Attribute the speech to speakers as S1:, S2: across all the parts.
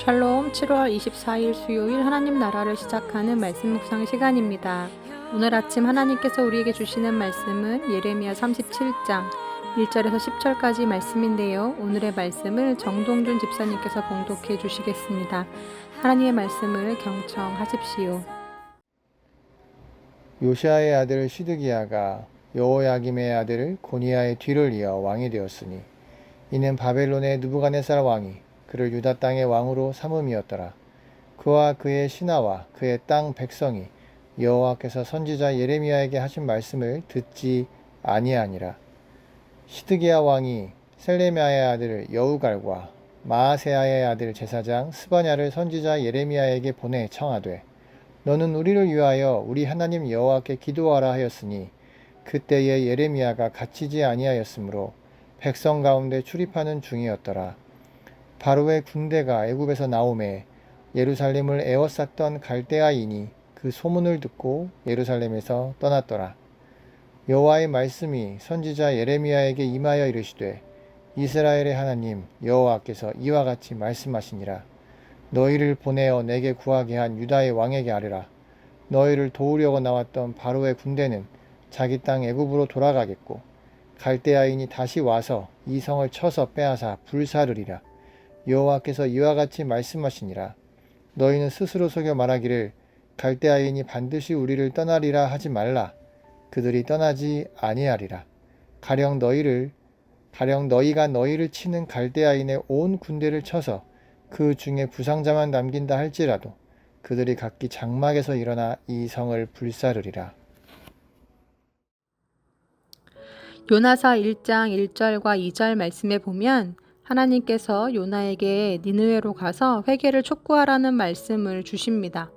S1: 샬롬. 7월 24일 수요일 하나님 나라를 시작하는 말씀 묵상 시간입니다. 오늘 아침 하나님께서 우리에게 주시는 말씀은 예레미야 37장 1절에서 10절까지 말씀인데요. 오늘의 말씀을 정동준 집사님께서 봉독해 주시겠습니다. 하나님의 말씀을 경청하십시오.
S2: 요시아의 아들 시드기야가 여호야김의 아들 고니야의 뒤를 이어 왕이 되었으니 이는 바벨론의 느부갓네살 왕이 그를 유다 땅의 왕으로 삼음이었더라. 그와 그의 신하와 그의 땅 백성이 여호와께서 선지자 예레미야에게 하신 말씀을 듣지 아니하니라. 시드기야 왕이 셀레미야의 아들 여우갈과 마아세야의 아들 제사장 스바냐를 선지자 예레미야에게 보내 청하되 너는 우리를 위하여 우리 하나님 여호와께 기도하라 하였으니 그때에 예레미야가 갇히지 아니하였으므로 백성 가운데 출입하는 중이었더라. 바로의 군대가 애굽에서 나오매 예루살렘을 에워쌌던 갈대아인이 그 소문을 듣고 예루살렘에서 떠났더라. 여호와의 말씀이 선지자 예레미야에게 임하여 이르시되 이스라엘의 하나님 여호와께서 이와 같이 말씀하시니라. 너희를 보내어 내게 구하게 한 유다의 왕에게 아뢰라. 너희를 도우려고 나왔던 바로의 군대는 자기 땅 애굽으로 돌아가겠고 갈대아인이 다시 와서 이 성을 쳐서 빼앗아 불사르리라. 여호와께서 이와 같이 말씀하시니라. 너희는 스스로 속여 말하기를 갈대아인이 반드시 우리를 떠나리라 하지 말라. 그들이 떠나지 아니하리라. 가령 너희가 너희를 치는 갈대아인의 온 군대를 쳐서 그 중에 부상자만 남긴다 할지라도 그들이 각기 장막에서 일어나 이 성을 불사르리라.
S1: 요나서 1장 1절과 2절 말씀에 보면 하나님께서 요나에게 니느웨로 가서 회개를 촉구하라는 말씀을 주십니다.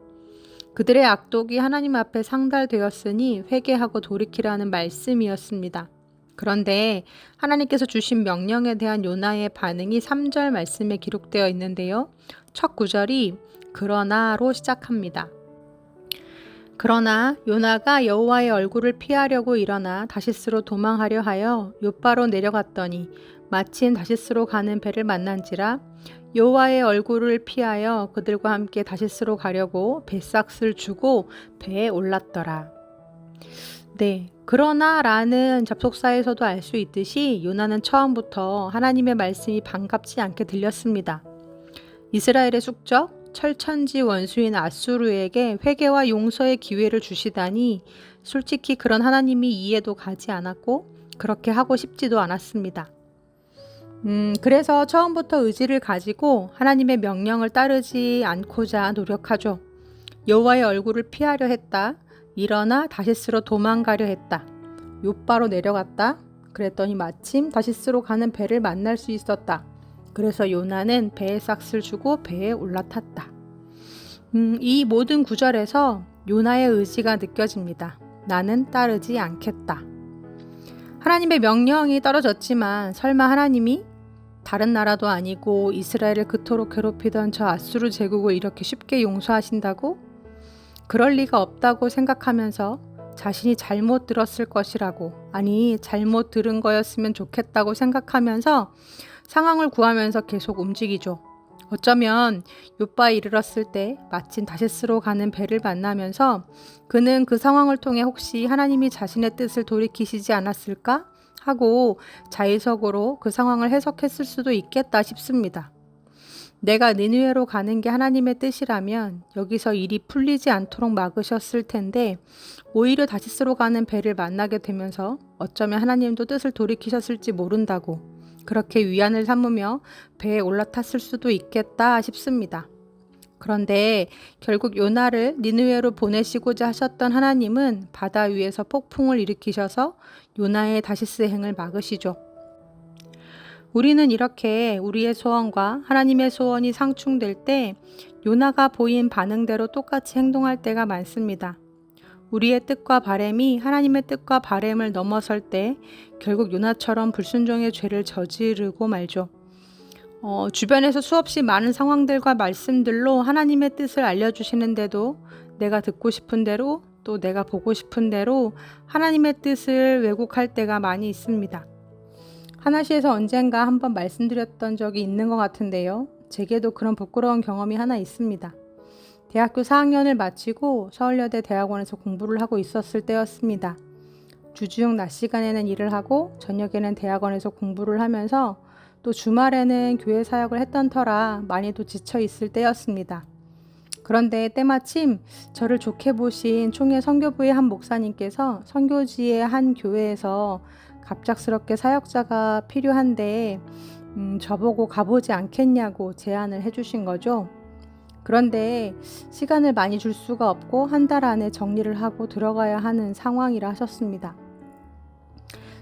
S1: 그들의 악독이 하나님 앞에 상달되었으니 회개하고 돌이키라는 말씀이었습니다. 그런데 하나님께서 주신 명령에 대한 요나의 반응이 3절 말씀에 기록되어 있는데요. 첫 구절이 그러나로 시작합니다. 그러나 요나가 여호와의 얼굴을 피하려고 일어나 다시스로 도망하려 하여 욥바로 내려갔더니 마침 다시스로 가는 배를 만난지라 여호와의 얼굴을 피하여 그들과 함께 다시스로 가려고 배삭을 주고 배에 올랐더라. 네, 그러나 라는 접속사에서도 알 수 있듯이 요나는 처음부터 하나님의 말씀이 반갑지 않게 들렸습니다. 이스라엘의 숙적, 철천지 원수인 아수르에게 회개와 용서의 기회를 주시다니 솔직히 그런 하나님이 이해도 가지 않았고 그렇게 하고 싶지도 않았습니다. 그래서 처음부터 의지를 가지고 하나님의 명령을 따르지 않고자 노력하죠. 여호와의 얼굴을 피하려 했다. 일어나 다시스로 도망가려 했다. 욥바로 내려갔다. 그랬더니 마침 다시스로 가는 배를 만날 수 있었다. 그래서 요나는 배에 삭슬 주고 배에 올라탔다. 이 모든 구절에서 요나의 의지가 느껴집니다. 나는 따르지 않겠다. 하나님의 명령이 떨어졌지만 설마 하나님이 다른 나라도 아니고 이스라엘을 그토록 괴롭히던 저 아수르 제국을 이렇게 쉽게 용서하신다고? 그럴 리가 없다고 생각하면서 자신이 잘못 들었을 것이라고, 아니 잘못 들은 거였으면 좋겠다고 생각하면서 상황을 구하면서 계속 움직이죠. 어쩌면 욥바에 이르렀을 때 마침 다시스로 가는 배를 만나면서 그는 그 상황을 통해 혹시 하나님이 자신의 뜻을 돌이키시지 않았을까 하고 자의적으로 그 상황을 해석했을 수도 있겠다 싶습니다. 내가 니느웨로 가는 게 하나님의 뜻이라면 여기서 일이 풀리지 않도록 막으셨을 텐데 오히려 다시스로 가는 배를 만나게 되면서 어쩌면 하나님도 뜻을 돌이키셨을지 모른다고 그렇게 위안을 삼으며 배에 올라탔을 수도 있겠다 싶습니다. 그런데 결국 요나를 니느웨로 보내시고자 하셨던 하나님은 바다 위에서 폭풍을 일으키셔서 요나의 다시스 행을 막으시죠. 우리는 이렇게 우리의 소원과 하나님의 소원이 상충될 때 요나가 보인 반응대로 똑같이 행동할 때가 많습니다. 우리의 뜻과 바램이 하나님의 뜻과 바램을 넘어설 때 결국 요나처럼 불순종의 죄를 저지르고 말죠. 주변에서 수없이 많은 상황들과 말씀들로 하나님의 뜻을 알려주시는데도 내가 듣고 싶은 대로 또 내가 보고 싶은 대로 하나님의 뜻을 왜곡할 때가 많이 있습니다. 하나시에서 언젠가 한번 말씀드렸던 적이 있는 것 같은데요. 제게도 그런 부끄러운 경험이 하나 있습니다. 대학교 4학년을 마치고 서울여대 대학원에서 공부를 하고 있었을 때였습니다. 주중 낮 시간에는 일을 하고 저녁에는 대학원에서 공부를 하면서 또 주말에는 교회 사역을 했던 터라 많이도 지쳐 있을 때였습니다. 그런데 때마침 저를 좋게 보신 총회 선교부의 한 목사님께서 선교지의 한 교회에서 갑작스럽게 사역자가 필요한데 저보고 가보지 않겠냐고 제안을 해주신 거죠. 그런데 시간을 많이 줄 수가 없고 한 달 안에 정리를 하고 들어가야 하는 상황이라 하셨습니다.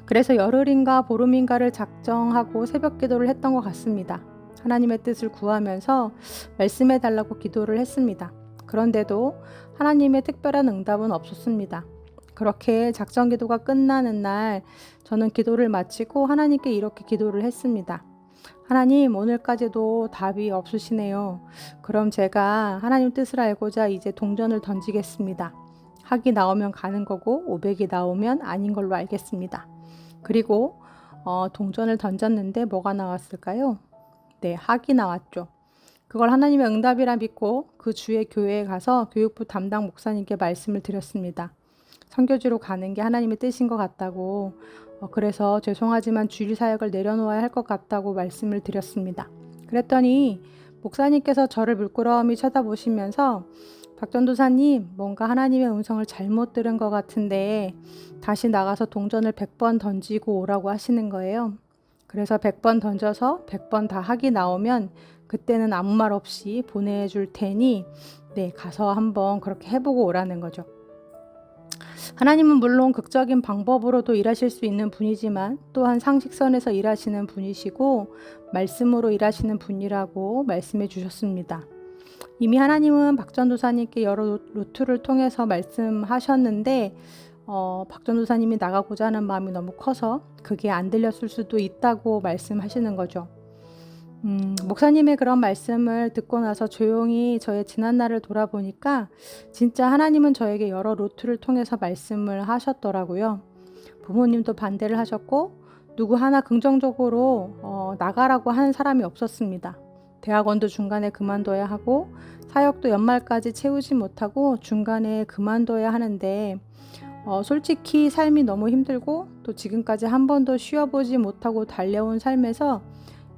S1: 그래서 열흘인가 보름인가를 작정하고 새벽 기도를 했던 것 같습니다. 하나님의 뜻을 구하면서 말씀해 달라고 기도를 했습니다. 그런데도 하나님의 특별한 응답은 없었습니다. 그렇게 작전 기도가 끝나는 날 저는 기도를 마치고 하나님께 이렇게 기도를 했습니다. 하나님, 오늘까지도 답이 없으시네요. 그럼 제가 하나님 뜻을 알고자 이제 동전을 던지겠습니다. 학이 나오면 가는 거고 500이 나오면 아닌 걸로 알겠습니다. 그리고 동전을 던졌는데 뭐가 나왔을까요? 네, 학이 나왔죠. 그걸 하나님의 응답이라 믿고 그 주의 교회에 가서 교육부 담당 목사님께 말씀을 드렸습니다. 선교지로 가는 게 하나님의 뜻인 것 같다고, 그래서 죄송하지만 주일 사역을 내려놓아야 할 것 같다고 말씀을 드렸습니다. 그랬더니 목사님께서 저를 물끄러미 쳐다보시면서 박전도사님, 뭔가 하나님의 음성을 잘못 들은 것 같은데 다시 나가서 동전을 100번 던지고 오라고 하시는 거예요. 그래서 100번 던져서 100번 다 학이 나오면 그때는 아무 말 없이 보내줄 테니 가서 한번 그렇게 해보고 오라는 거죠. 하나님은 물론 극적인 방법으로도 일하실 수 있는 분이지만 또한 상식선에서 일하시는 분이시고 말씀으로 일하시는 분이라고 말씀해 주셨습니다. 이미 하나님은 박전도사님께 여러 루트를 통해서 말씀하셨는데 박전도사님이 나가고자 하는 마음이 너무 커서 그게 안 들렸을 수도 있다고 말씀하시는 거죠. 목사님의 그런 말씀을 듣고 나서 조용히 저의 지난날을 돌아보니까 진짜 하나님은 저에게 여러 루트를 통해서 말씀을 하셨더라고요. 부모님도 반대를 하셨고 누구 하나 긍정적으로 나가라고 하는 사람이 없었습니다. 대학원도 중간에 그만둬야 하고 사역도 연말까지 채우지 못하고 중간에 그만둬야 하는데 솔직히 삶이 너무 힘들고 또 지금까지 한 번도 쉬어보지 못하고 달려온 삶에서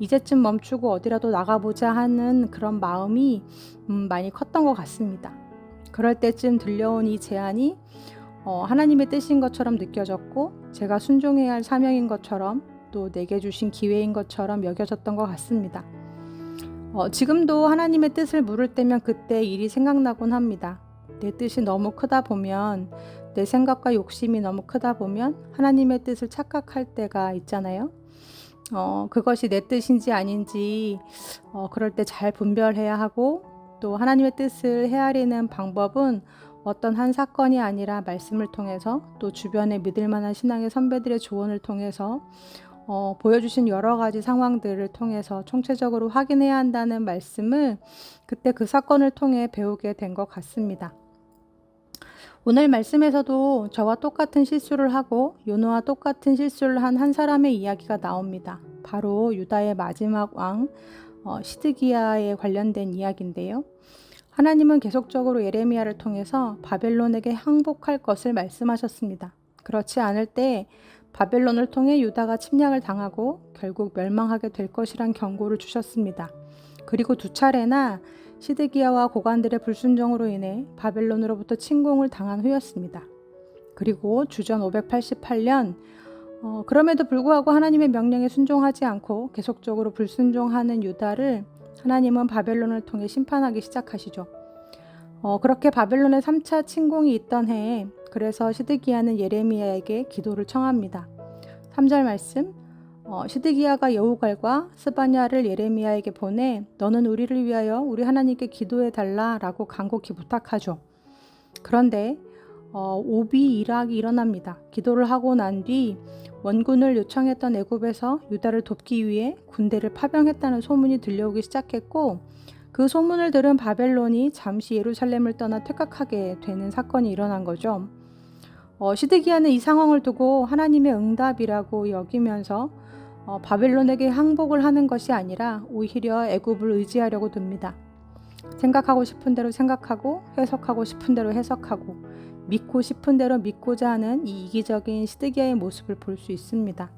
S1: 이제쯤 멈추고 어디라도 나가보자 하는 그런 마음이 많이 컸던 것 같습니다. 그럴 때쯤 들려온 이 제안이 하나님의 뜻인 것처럼 느껴졌고 제가 순종해야 할 사명인 것처럼 또 내게 주신 기회인 것처럼 여겨졌던 것 같습니다. 지금도 하나님의 뜻을 물을 때면 그때 일이 생각나곤 합니다. 내 뜻이 너무 크다 보면 내 생각과 욕심이 너무 크다 보면 하나님의 뜻을 착각할 때가 있잖아요. 그것이 내 뜻인지 아닌지 그럴 때 잘 분별해야 하고 또 하나님의 뜻을 헤아리는 방법은 어떤 한 사건이 아니라 말씀을 통해서 또 주변에 믿을 만한 신앙의 선배들의 조언을 통해서 보여주신 여러 가지 상황들을 통해서 총체적으로 확인해야 한다는 말씀을 그때 그 사건을 통해 배우게 된 것 같습니다. 오늘 말씀에서도 저와 똑같은 실수를 하고 요노와 똑같은 실수를 한 한 사람의 이야기가 나옵니다. 바로 유다의 마지막 왕 시드기야에 관련된 이야기인데요. 하나님은 계속적으로 예레미야를 통해서 바벨론에게 항복할 것을 말씀하셨습니다. 그렇지 않을 때 바벨론을 통해 유다가 침략을 당하고 결국 멸망하게 될 것이란 경고를 주셨습니다. 그리고 2차례나 시드기야와 고관들의 불순종으로 인해 바벨론으로부터 침공을 당한 후였습니다. 그리고 주전 588년 그럼에도 불구하고 하나님의 명령에 순종하지 않고 계속적으로 불순종하는 유다를 하나님은 바벨론을 통해 심판하기 시작하시죠. 그렇게 바벨론의 3차 침공이 있던 해에 그래서 시드기야는 예레미야에게 기도를 청합니다. 3절 말씀 시드기야가 여우갈과 스바냐를 예레미야에게 보내 너는 우리를 위하여 우리 하나님께 기도해 달라라고 간곡히 부탁하죠. 그런데 오비일학이 일어납니다. 기도를 하고 난 뒤 원군을 요청했던 애굽에서 유다를 돕기 위해 군대를 파병했다는 소문이 들려오기 시작했고 그 소문을 들은 바벨론이 잠시 예루살렘을 떠나 퇴각하게 되는 사건이 일어난 거죠. 시드기야는 이 상황을 두고 하나님의 응답이라고 여기면서 바벨론에게 항복을 하는 것이 아니라 오히려 애굽을 의지하려고 듭니다. 생각하고 싶은 대로 생각하고 해석하고 싶은 대로 해석하고 믿고 싶은 대로 믿고자 하는 이 이기적인 시드기야의 모습을 볼 수 있습니다.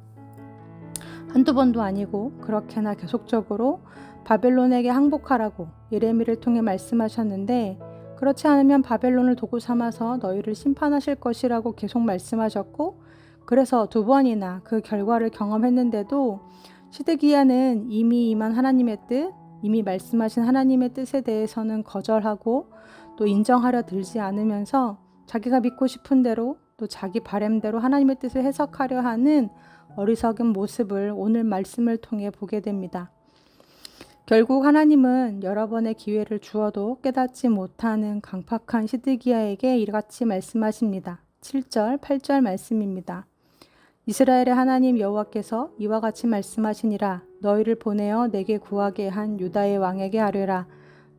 S1: 한두 번도 아니고 그렇게나 계속적으로 바벨론에게 항복하라고 예레미야를 통해 말씀하셨는데, 그렇지 않으면 바벨론을 도구 삼아서 너희를 심판하실 것이라고 계속 말씀하셨고, 그래서 두 번이나 그 결과를 경험했는데도 시드기야는 이미 임한 하나님의 뜻, 이미 말씀하신 하나님의 뜻에 대해서는 거절하고 또 인정하려 들지 않으면서 자기가 믿고 싶은 대로 또 자기 바램대로 하나님의 뜻을 해석하려 하는 어리석은 모습을 오늘 말씀을 통해 보게 됩니다. 결국 하나님은 여러 번의 기회를 주어도 깨닫지 못하는 강팍한 시드기야에게 이같이 말씀하십니다. 7절, 8절 말씀입니다. 이스라엘의 하나님 여호와께서 이와 같이 말씀하시니라. 너희를 보내어 내게 구하게 한 유다의 왕에게 아뢰라.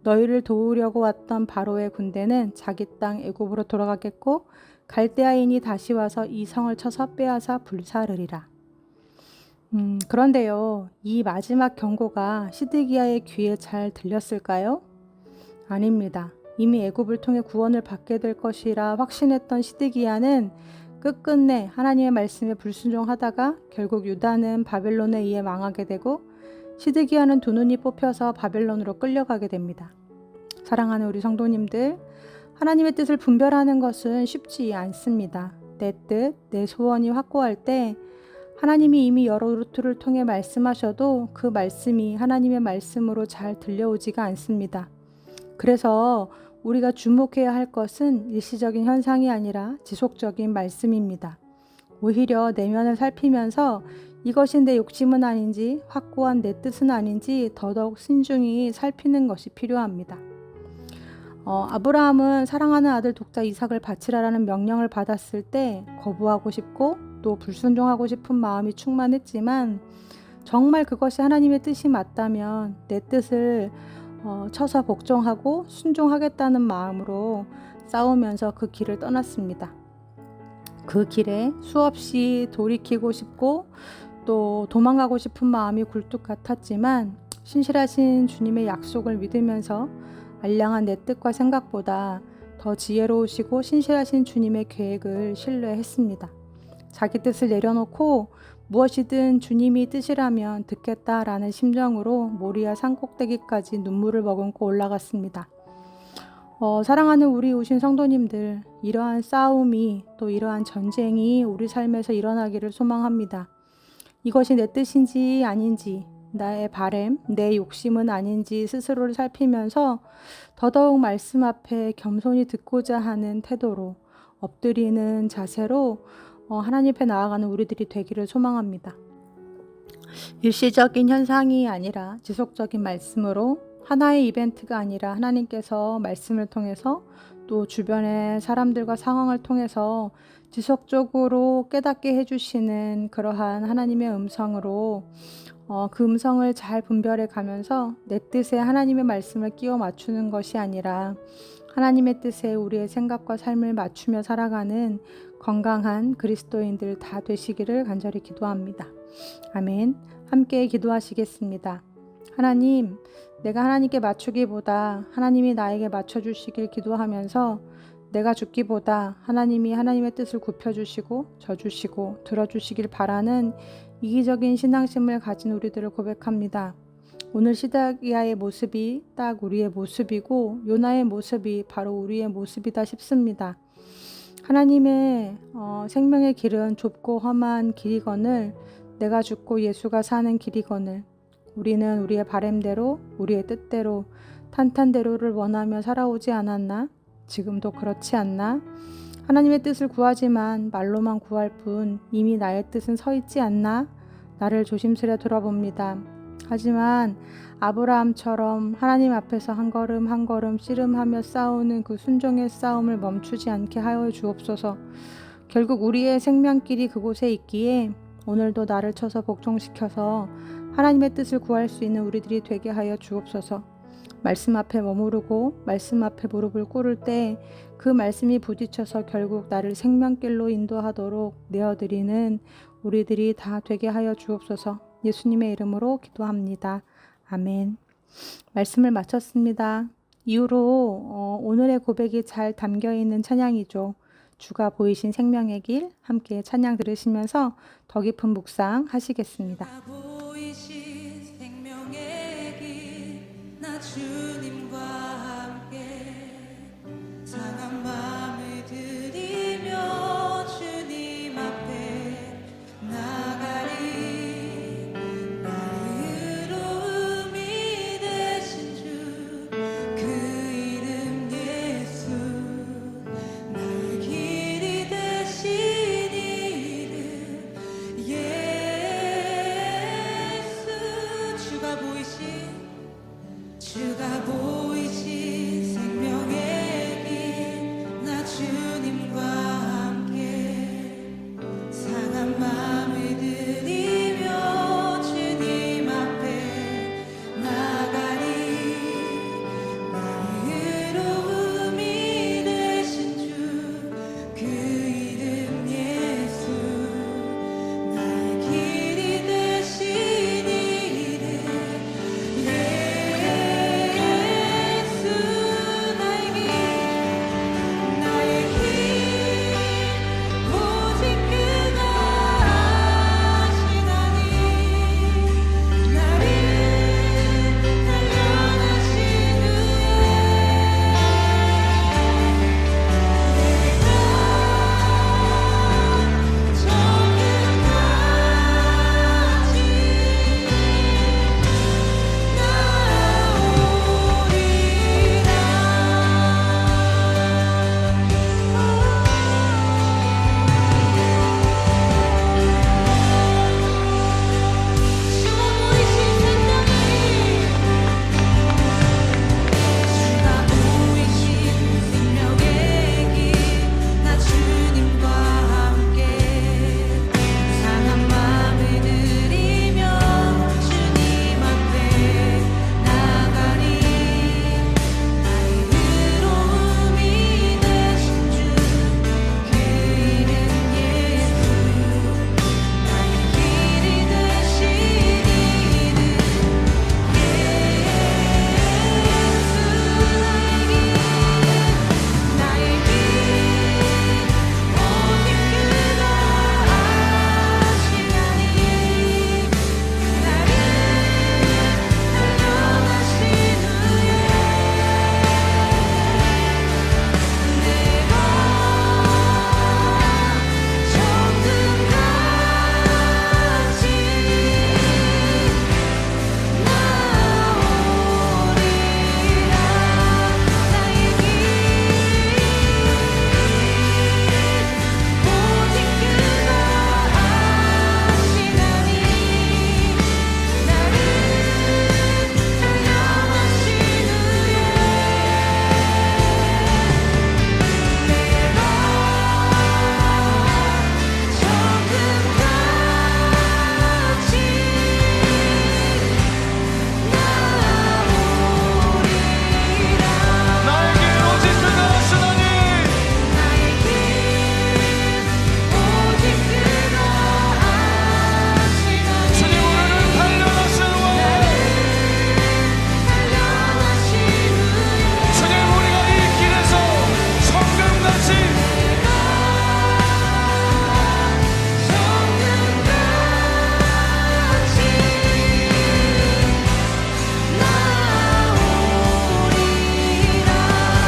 S1: 너희를 도우려고 왔던 바로의 군대는 자기 땅 애굽으로 돌아가겠고 갈대아인이 다시 와서 이 성을 쳐서 빼앗아 불사르리라. 그런데요, 이 마지막 경고가 시드기야의 귀에 잘 들렸을까요? 아닙니다. 이미 애굽을 통해 구원을 받게 될 것이라 확신했던 시드기야는 끝끝내 하나님의 말씀에 불순종하다가 결국 유다는 바벨론에 의해 망하게 되고 시드기야는 두 눈이 뽑혀서 바벨론으로 끌려가게 됩니다. 사랑하는 우리 성도님들, 하나님의 뜻을 분별하는 것은 쉽지 않습니다. 내 뜻, 내 소원이 확고할 때 하나님이 이미 여러 루트를 통해 말씀하셔도 그 말씀이 하나님의 말씀으로 잘 들려오지가 않습니다. 그래서 우리가 주목해야 할 것은 일시적인 현상이 아니라 지속적인 말씀입니다. 오히려 내면을 살피면서 이것이 내 욕심은 아닌지 확고한 내 뜻은 아닌지 더더욱 신중히 살피는 것이 필요합니다. 아브라함은 사랑하는 아들 독자 이삭을 바치라라는 명령을 받았을 때 거부하고 싶고 또 불순종하고 싶은 마음이 충만했지만, 정말 그것이 하나님의 뜻이 맞다면 내 뜻을 쳐서 복종하고 순종하겠다는 마음으로 싸우면서 그 길을 떠났습니다. 그 길에 수없이 돌이키고 싶고 또 도망가고 싶은 마음이 굴뚝 같았지만, 신실하신 주님의 약속을 믿으면서 알량한 내 뜻과 생각보다 더 지혜로우시고 신실하신 주님의 계획을 신뢰했습니다. 자기 뜻을 내려놓고 무엇이든 주님이 뜻이라면 듣겠다라는 심정으로 모리아 산꼭대기까지 눈물을 머금고 올라갔습니다. 사랑하는 우리 오신 성도님들, 이러한 싸움이 또 이러한 전쟁이 우리 삶에서 일어나기를 소망합니다. 이것이 내 뜻인지 아닌지, 나의 바램, 내 욕심은 아닌지 스스로를 살피면서 더더욱 말씀 앞에 겸손히 듣고자 하는 태도로, 엎드리는 자세로 하나님 앞에 나아가는 우리들이 되기를 소망합니다. 일시적인 현상이 아니라 지속적인 말씀으로, 하나의 이벤트가 아니라 하나님께서 말씀을 통해서 또 주변의 사람들과 상황을 통해서 지속적으로 깨닫게 해주시는 그러한 하나님의 음성으로 그 음성을 잘 분별해 가면서 내 뜻에 하나님의 말씀을 끼워 맞추는 것이 아니라 하나님의 뜻에 우리의 생각과 삶을 맞추며 살아가는 건강한 그리스도인들 다 되시기를 간절히 기도합니다. 아멘. 함께 기도하시겠습니다. 하나님, 내가 하나님께 맞추기보다 하나님이 나에게 맞춰주시길 기도하면서 내가 죽기보다 하나님이 하나님의 뜻을 굽혀주시고 져주시고 들어주시길 바라는 이기적인 신앙심을 가진 우리들을 고백합니다. 오늘 시드기야의 모습이 딱 우리의 모습이고 요나의 모습이 바로 우리의 모습이다 싶습니다. 하나님의 생명의 길은 좁고 험한 길이거늘 내가 죽고 예수가 사는 길이거늘 우리는 우리의 바램대로 우리의 뜻대로 탄탄대로를 원하며 살아오지 않았나? 지금도 그렇지 않나? 하나님의 뜻을 구하지만 말로만 구할 뿐 이미 나의 뜻은 서 있지 않나? 나를 조심스레 돌아봅니다. 하지만 아브라함처럼 하나님 앞에서 한 걸음 한 걸음 씨름하며 싸우는 그 순종의 싸움을 멈추지 않게 하여 주옵소서. 결국 우리의 생명길이 그곳에 있기에 오늘도 나를 쳐서 복종시켜서 하나님의 뜻을 구할 수 있는 우리들이 되게 하여 주옵소서. 말씀 앞에 머무르고 말씀 앞에 무릎을 꿇을 때 그 말씀이 부딪혀서 결국 나를 생명길로 인도하도록 내어드리는 우리들이 다 되게 하여 주옵소서. 예수님의 이름으로 기도합니다. 아멘. 말씀을 마쳤습니다. 이후로 오늘의 고백이 잘 담겨있는 찬양이죠. 주가 보이신 생명의 길 함께 찬양 들으시면서 더 깊은 묵상 하시겠습니다.
S3: 주가 보이신 생명의 길 나 주님과 함께 상한 마음을 들이며 주님 앞에 나가리 나의 의로움이 되신 주 그 이름 예수 나의 길이 되신 이름 예수 주가 보이신 생명의 길 나 주님과 함께 상한 마음을 들이며 주님 앞에 나가리 나의 의로움이 되신 주 그 이름 예수 나의 길이 되신 이름 예수 나의 길 오직 그가 아시나니 나를 단련하신 주가 보이신 생명의 길 나 주님과 함께 상한 마음을 들이며 주님 앞에 나가리 나의 의로움이 되신 주 그 이름 예수 나의 길이 되신 이름 나의 길 오직 그가 아시나니 나를 단련하신 후에 내가 정금같이 나오리라 나의 길 오직 그가 아시나니 나를 단련하신 후에 내가 정금같이 나오리라
S4: 나의 길 오직 그가 아시나니
S3: 나의 길 오직 그가 아시나니
S4: 주님 우리를 단련하신 후에
S3: 단련하신 후에
S4: 주님 우리가 이 길에서 성금같이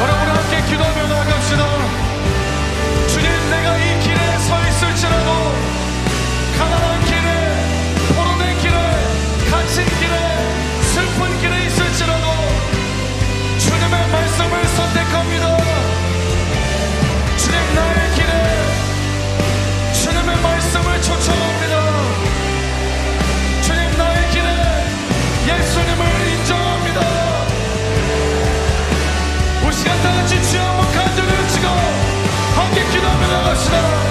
S3: 나오리라
S4: 여러분 함께 기도하며 나아갑시다. 주님 내가 이 길에 서 있을지라도 가난한 길에 포로된 길에 갇힌 길에 슬픈 길에 있을지라도 주님의 말씀을 선택합니다. 주님 나의 길에 주님의 말씀을 초청합니다. 주님 나의 길에 예수님을 인정합니다. 우리 시간 다 같이 주여 한번 간절히 외치고 함께 기도하며 나갑시다.